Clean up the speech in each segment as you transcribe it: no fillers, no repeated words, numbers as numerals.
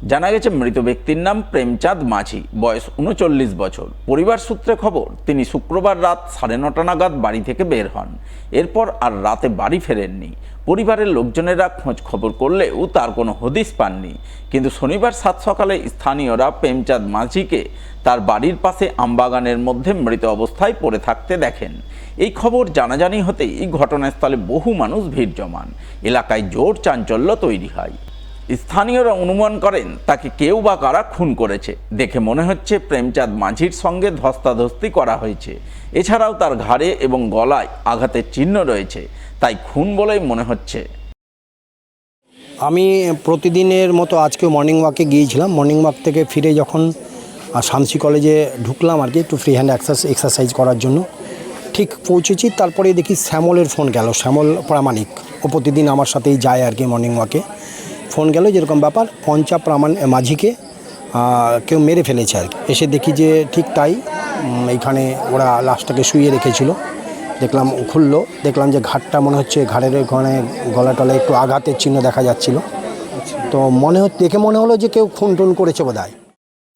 জানা গেছে মৃত ব্যক্তির নাম প্রেমচাঁদ মাঝি, বয়স ৩৯ বছর। পরিবার সূত্রে খবর, তিনি শুক্রবার রাত ৯:৩০ নাগাদ বাড়ি থেকে বের হন। এরপর আর রাতে বাড়ি ফেরেননি। পরিবারের লোকজনেরা খোঁজ খবর করলেও তার কোনো হদিস পাননি। কিন্তু শনিবার সাত সকালে স্থানীয়রা প্রেমচাঁদ মাঝিকে তার বাড়ির পাশে আমবাগানের মধ্যে মৃত অবস্থায় পড়ে থাকতে দেখেন। এই খবর জানাজানি হতেই ঘটনাস্থলে বহু মানুষ ভিড় জমান। এলাকায় জোর চাঞ্চল্য তৈরি হয়। স্থানীয়রা অনুমান করেন তাকে কেউ বা কারা খুন করেছে। দেখে মনে হচ্ছে প্রেমচাঁদ মাঝির সঙ্গে ধস্তাধস্তি করা হয়েছে। এছাড়াও তার ঘাড়ে এবং গলায় আঘাতের চিহ্ন রয়েছে, তাই খুন বলেই মনে হচ্ছে। আমি প্রতিদিনের মতো আজকে মর্নিং ওয়াকে গিয়েছিলাম। মর্নিং ওয়াক থেকে ফিরে যখন শামসি কলেজে ঢুকলাম আর কি, একটু ফ্রি হ্যান্ড এক্সারসাইজ করার জন্য ঠিক পৌঁছেছি। তারপরে দেখি শ্যামলের ফোন গেল। শ্যামল প্রামাণিক ও প্রতিদিন আমার সাথেই যায় আর কি মর্নিং ওয়াকে। ফোন গেল যেরকম ব্যাপার, পঞ্চা মাঝিকে কেউ মেরে ফেলেছে আর কি। এসে দেখি যে ঠিক তাই, এইখানে ওরা লাশটাকে শুইয়ে রেখেছিল। দেখলাম খুললো, দেখলাম যে ঘাটটা মনে হচ্ছে ঘাড়ের ওখানে গলা টলায় একটু আঘাতের চিহ্ন দেখা যাচ্ছিল। তো দেখে মনে হলো যে কেউ খুন টুন করেছে বোধহয়।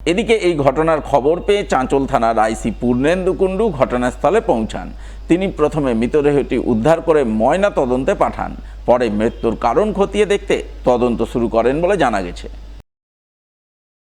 এদিকে এই ঘটনার খবর পেয়ে চাঁচল থানার আইসি পূর্ণেন্দু কুণ্ডু ঘটনাস্থলে পৌঁছান। তিনি প্রথমে মৃতদেহটি উদ্ধার করে ময়না তদন্তে পাঠান। পরে মৃত্যুর কারণ খতিয়ে দেখতে তদন্ত শুরু করেন বলে জানা গেছে।